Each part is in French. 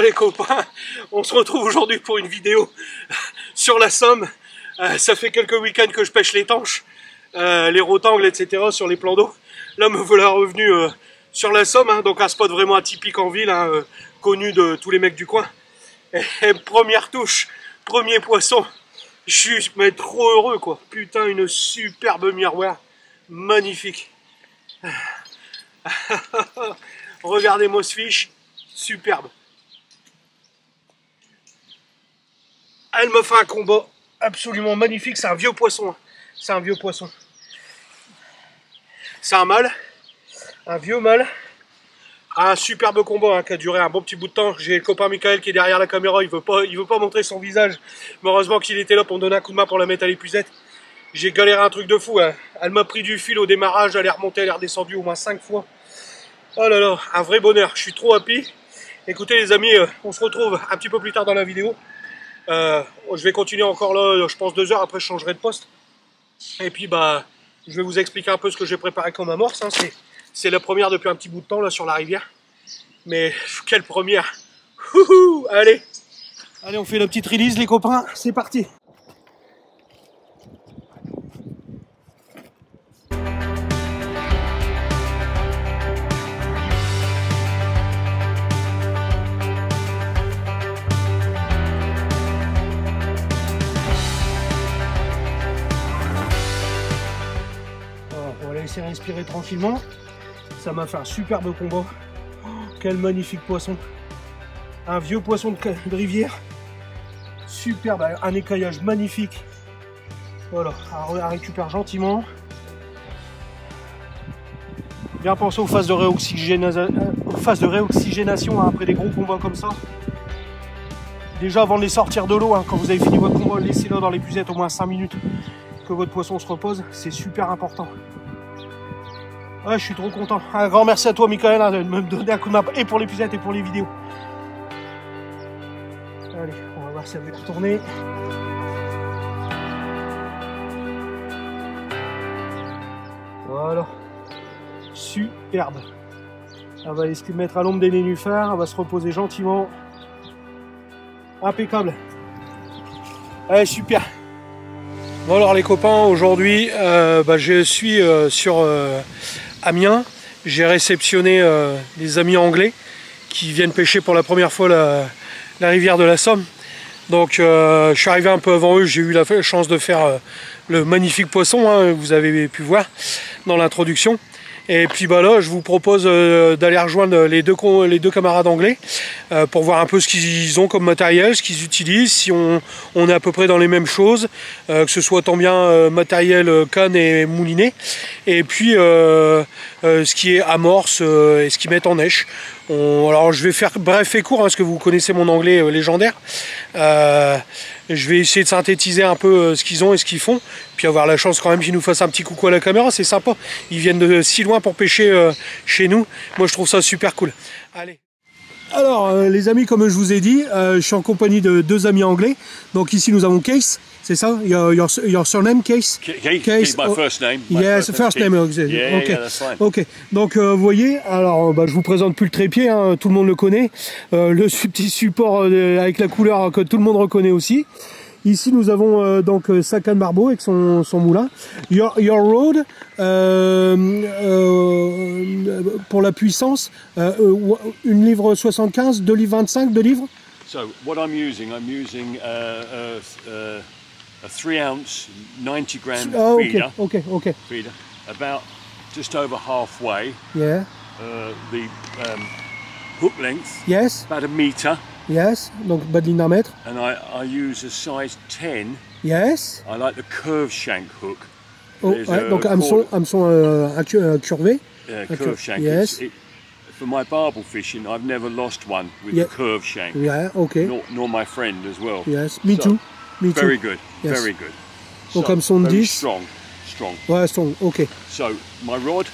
les copains, on se retrouve aujourd'hui pour une vidéo sur la Somme. Ça fait quelques week-ends que je pêche les tanches, les rotangles, etc. sur les plans d'eau. Là me voilà revenu sur la Somme, hein, donc un spot vraiment atypique en ville, hein, connu de tous les mecs du coin. Et première touche, premier poisson, je suis mais trop heureux quoi. Putain, une superbe miroir, magnifique. Regardez-moi ce fiche, superbe. Elle me fait un combat absolument magnifique, c'est un vieux poisson. Hein. C'est un vieux poisson. C'est un mâle, un vieux mâle. Un superbe combat hein, qui a duré un bon petit bout de temps. J'ai le copain Michael qui est derrière la caméra, il veut pas montrer son visage. Mais heureusement qu'il était là pour me donner un coup de main pour la mettre à l'épuisette. J'ai galéré un truc de fou. Hein. Elle m'a pris du fil au démarrage, elle est remontée, elle est redescendue au moins 5 fois. Oh là là, un vrai bonheur, je suis trop happy. Écoutez les amis, on se retrouve un petit peu plus tard dans la vidéo. Je vais continuer encore là, je pense 2 heures, après je changerai de poste. Et puis bah, je vais vous expliquer un peu ce que j'ai préparé comme amorce. Hein. C'est la première depuis un petit bout de temps là sur la rivière. Mais quelle première! Allez, on fait la petite release les copains, c'est parti! On va laisser respirer tranquillement. Ça m'a fait un superbe combat. Oh, quel magnifique poisson. Un vieux poisson de rivière. Superbe, un écaillage magnifique. Voilà, elle récupère gentiment. Bien penser aux phases de réoxygénation hein, après des gros combats comme ça. Déjà avant de les sortir de l'eau, hein, quand vous avez fini votre combat, laissez-le dans l'épuisette au moins 5 minutes. Que votre poisson se repose, c'est super important. Ouais, je suis trop content. Un grand merci à toi, Michael, hein, de me donner un coup de main et pour l'épuisette et pour les vidéos. Allez, on va voir si elle va retourner. Voilà. Superbe. Elle va aller se mettre à l'ombre des nénuphars. Elle va se reposer gentiment. Impeccable. Allez, super. Bon alors les copains, aujourd'hui, je suis sur Amiens. J'ai réceptionné des amis anglais qui viennent pêcher pour la première fois la rivière de la Somme. Donc je suis arrivé un peu avant eux, j'ai eu la chance de faire le magnifique poisson, hein, vous avez pu voir dans l'introduction. Et puis bah là, je vous propose d'aller rejoindre les deux camarades anglais pour voir un peu ce qu'ils ont comme matériel, ce qu'ils utilisent, si on est à peu près dans les mêmes choses, que ce soit tant bien matériel canne et moulinet, et puis ce qui est amorce et ce qu'ils mettent en neige. Alors je vais faire bref et court, hein, parce que vous connaissez mon anglais légendaire. Je vais essayer de synthétiser un peu ce qu'ils ont et ce qu'ils font, puis avoir la chance quand même qu'ils nous fassent un petit coucou à la caméra, c'est sympa. Ils viennent de si loin pour pêcher chez nous. Moi je trouve ça super cool. Allez. Alors les amis, comme je vous ai dit, je suis en compagnie de 2 amis anglais. Donc ici nous avons Case, c'est ça? Your surname, Case? Case, my first name. Yes, first name. Yeah, okay. Yeah, that's fine. Ok. Donc vous voyez, alors je vous présente plus le trépied, hein, tout le monde le connaît. Le petit support avec la couleur que tout le monde reconnaît aussi. Ici nous avons donc Sacan Marbeau avec son moulin. Your road pour la puissance, 1 livre 75, 2 livres 25, 2 livres. So what I'm using a 3-ounce, 90 gram feeder. Okay. Feeder, about just over halfway. Yeah. The hook length. Yes. About 1 meter. Yes. Donc bas de ligne d'1 mètre. And I use a size 10. Yes. I like the curve shank hook. Oh, ouais, donc hameçon incurvé. Curve shank. Yes. For my barbel fishing, I've never lost one with a curve shank. Yeah, okay. Nor my friend as well. Yes, me too. Very good, yes. very good. Donc hameçon 10. Strong. Ouais, strong, okay. So my rod,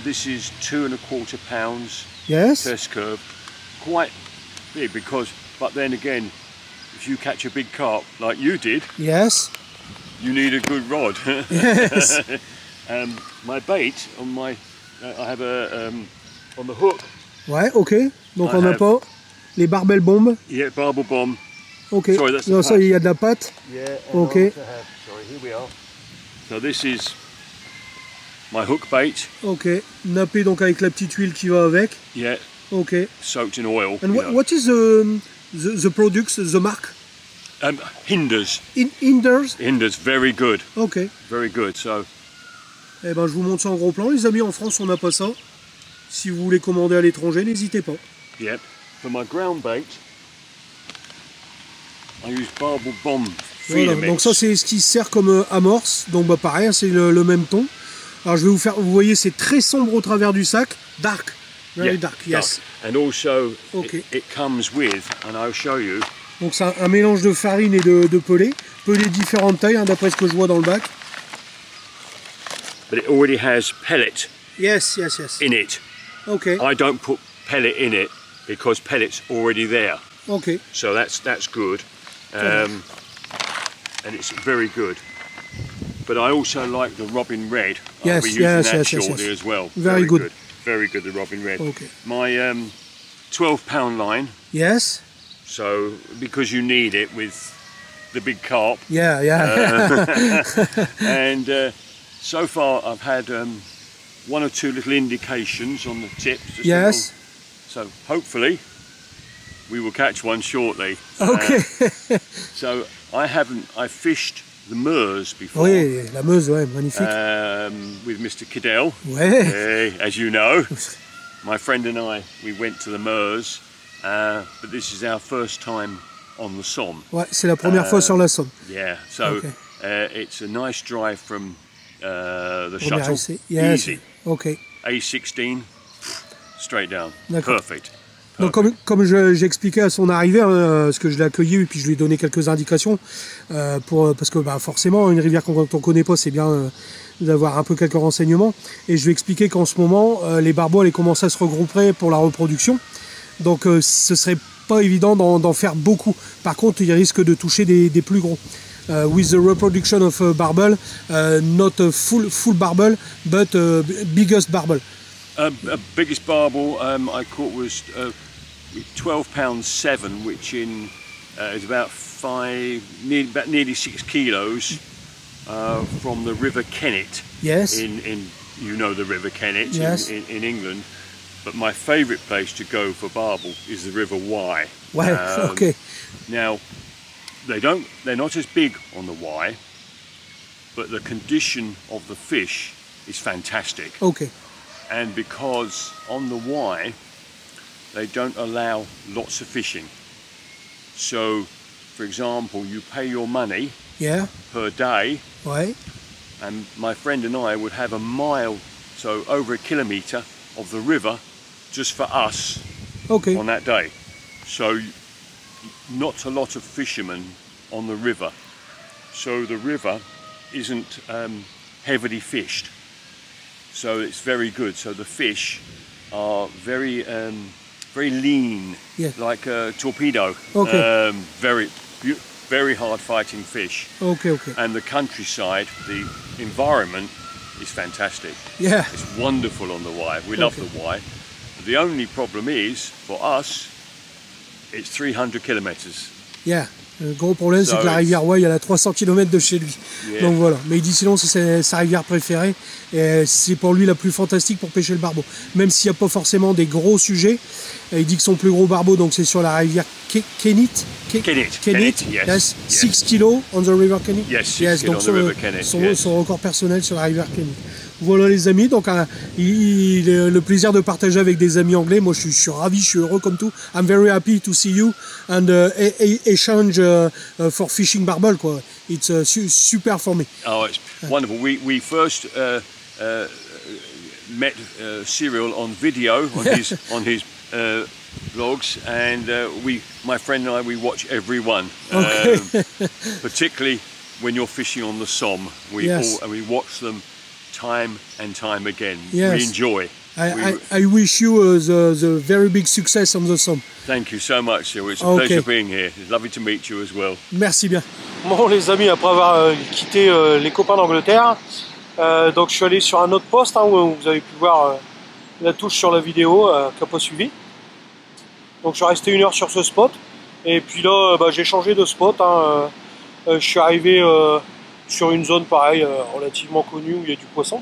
this is 2¼ pounds. Yes. Test curve. Quite big but then again, if you catch a big carp like you did, yes, you need a good rod. Yes. My bait on my, I have a on the hook. Ouais, ok. Donc on n'a pas les barbell bombs. Yeah, barbel bomb. Ok. Sorry, that's Non, the ça, il y a de la pâte. Yeah, and Ok. I also have, sorry, here we are. So this is my hook bait. Ok. Nappé donc avec la petite huile qui va avec. Yeah, Ok. soaked in oil. And you know. what is the products, the mark? Hinders. Hinders. Hinders, very good. Ok. Very good. So, Eh ben, je vous montre ça en gros plan. Les amis, en France, on n'a pas ça. Si vous voulez commander à l'étranger, n'hésitez pas. yeah. For my ground bait, I use barbel bomb feeder Voilà. mix. Donc ça, c'est ce qui sert comme amorce. Donc bah, pareil, c'est le même ton. Alors je vais vous faire, vous voyez, c'est très sombre au travers du sac. Dark. Very Yeah, dark, yes. dark. And also, Okay. it comes with, and I'll show you, Donc c'est un mélange de farine et de pelé. Pelé différentes tailles, hein, d'après ce que je vois dans le bac. but it already has pellet Yes, yes, yes. in it. Ok, I don't put pellet in it because pellet's already there. ok. So that's good. And it's very good. But I also like the Robin Red. I'll Yes, be using yes, that yes, yes, shortly yes. as well. Very good. Very good, the Robin Red. Okay. My 12-pound line, Yes. so because you need it with the big carp. Yeah, yeah. And so far I've had one or two little indications on the tips. just Yes. little- So hopefully we will catch one shortly. Ok. So I fished the Meuse before Oui, la Meuse, ouais, magnifique. with Mr. Cadell. Ouais. As you know, my friend and I, we went to the Meuse, but this is our first time on the Somme. Ouais, c'est la première fois sur la Somme. Yeah, so Okay. it's a nice drive from the Premier shuttle. essai. Yes. Easy. Ok. A16, straight down. D'accord. Perfect. Donc comme j'expliquais à son arrivée, hein, ce que je l'ai accueilli et puis je lui ai donné quelques indications parce que bah, forcément une rivière quand on connaît pas, c'est bien d'avoir un peu quelques renseignements. Et je lui ai expliqué qu'en ce moment les barbeaux allaient commencer à se regrouper pour la reproduction. Donc ce serait pas évident d'en faire beaucoup. Par contre, il risque de toucher des plus gros. With the reproduction of barbel, not a full barbel, but biggest barbel. Biggest barbel I caught was 12.7 £, which is about nearly 6 kilos from the River Kennet. Yes. In you know the River Kennet. Yes. in England. But my favourite place to go for barbel is the River Wye. Ouais, ok. Now, they're not as big on the Wye, but the condition of the fish is fantastic. Ok. And because on the Wye, they don't allow lots of fishing. So, for example, you pay your money Yeah. per day, Ouais. and my friend and I would have a mile, so over a kilometre of the river just for us Ok. on that day. So not a lot of fishermen on the river. So the river isn't heavily fished. So it's very good. So the fish are very lean, Yeah. like a torpedo. Okay. Very hard fighting fish. Ok, ok. And the countryside, the environment is fantastic. Yeah. It's wonderful on the Wye. We love Okay. the Wye. The only problem is, for us, it's 300 kilometers. Yeah. Le gros problème, c'est So que la it's- rivière Wye, elle a 300 km de chez lui. Yeah. Donc voilà. Mais il dit sinon, c'est sa rivière préférée. Et c'est pour lui la plus fantastique pour pêcher le barbeau. Même s'il n'y a pas forcément des gros sujets. Il dit que son plus gros barbeau, donc c'est sur la rivière Kennet. Kennet, yes. Yes. Yes. 6 kilos on the river Kennet. Yes, 6 kilos donc on the river Kennet, son, yes. son record personnel sur la rivière Kennet. Voilà les amis, donc il a le plaisir de partager avec des amis anglais. Moi je suis ravi, je suis heureux comme tout. I'm very happy to see you and exchange for fishing barbel quoi. It's super for me. Oh, it's wonderful. We first met Cyril on video on his vlogs, and my friend and I, we watch every one. Okay. Particularly when you're fishing on the Somme, we Yes. we watch them time and time again. Yes. We enjoy. I wish you the very big success on the Somme. Thank you so much, Cyril. It's a Okay. pleasure being here. It's lovely to meet you as well. Merci bien. Bon les amis, après avoir quitté les copains d'Angleterre, donc je suis allé sur un autre poste où vous avez pu voir la touche sur la vidéo qui n'a pas suivi. Donc je suis resté 1 heure sur ce spot. Et puis là, j'ai changé de spot. Hein. Je suis arrivé sur une zone pareille, relativement connue où il y a du poisson.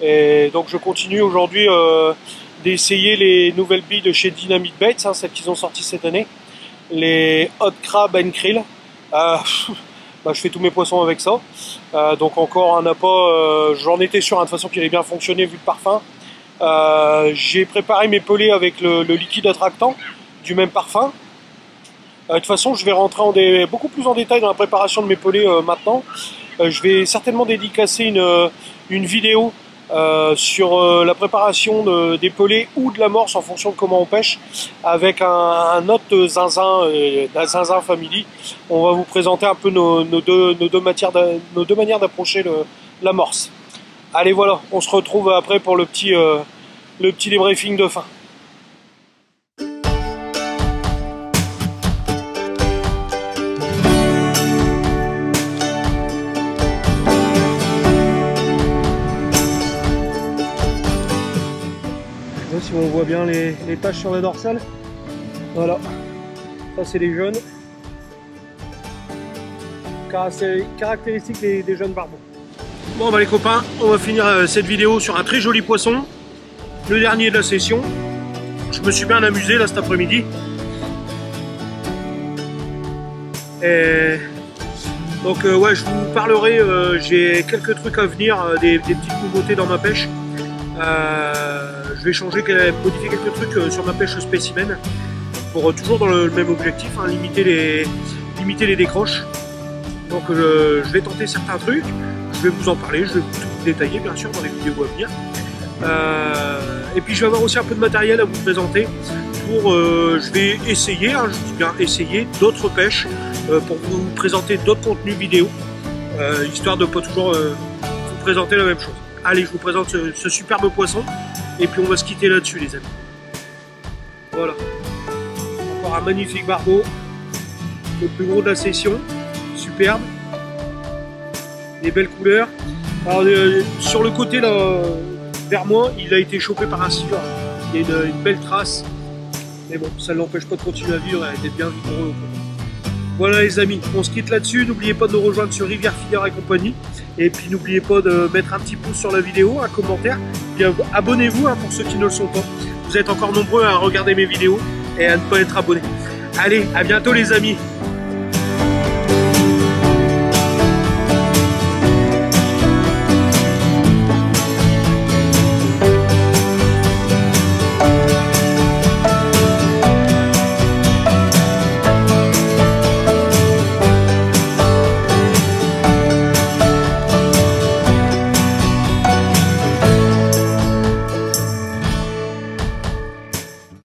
Et donc je continue aujourd'hui d'essayer les nouvelles billes de chez Dynamite Baits, hein, celles qu'ils ont sorties cette année. Les Hot Crab and Krill. Je fais tous mes poissons avec ça. Donc encore un appât, j'en étais sûr hein, de toute façon qu'il allait bien fonctionner vu le parfum. J'ai préparé mes pelés avec le liquide attractant du même parfum. De toute façon je vais rentrer beaucoup plus en détail dans la préparation de mes pelés maintenant. Je vais certainement dédicacer une vidéo sur la préparation des pelés ou de l'amorce en fonction de comment on pêche avec un autre zinzin, la Zinzin Family. On va vous présenter un peu nos deux manières d'approcher l'amorce. Allez voilà, on se retrouve après pour le petit débriefing de fin. Si on voit bien les taches sur la dorsale, voilà, ça c'est les jeunes, caractéristiques des jeunes barbeaux. Bon les copains, on va finir cette vidéo sur un très joli poisson, le dernier de la session. Je me suis bien amusé là cet après-midi. Et donc ouais, je vous parlerai, j'ai quelques trucs à venir, des petites nouveautés dans ma pêche. Je vais modifier quelques trucs sur ma pêche spécimen pour toujours dans le même objectif, hein, limiter les décroches. Donc je vais tenter certains trucs, je vais vous en parler, je vais tout détailler bien sûr dans les vidéos à venir. Et puis je vais avoir aussi un peu de matériel à vous présenter pour, je vais essayer, hein, je dis bien essayer, d'autres pêches pour vous présenter d'autres contenus vidéo, histoire de ne pas toujours vous présenter la même chose. Allez, je vous présente ce superbe poisson et puis on va se quitter là-dessus les amis. Voilà. Encore un magnifique barbeau. Le plus gros de la session. Superbe. Des belles couleurs. Alors sur le côté là, vers moi, il a été chopé par un silure. Il y a une belle trace. Mais bon, ça ne l'empêche pas de continuer à vivre et d'être bien vigoureux. Voilà les amis, on se quitte là-dessus. N'oubliez pas de nous rejoindre sur Rivière Filière et compagnie. Et puis n'oubliez pas de mettre un petit pouce sur la vidéo, un commentaire. Puis abonnez-vous hein, pour ceux qui ne le sont pas. Vous êtes encore nombreux à regarder mes vidéos et à ne pas être abonnés. Allez, à bientôt les amis.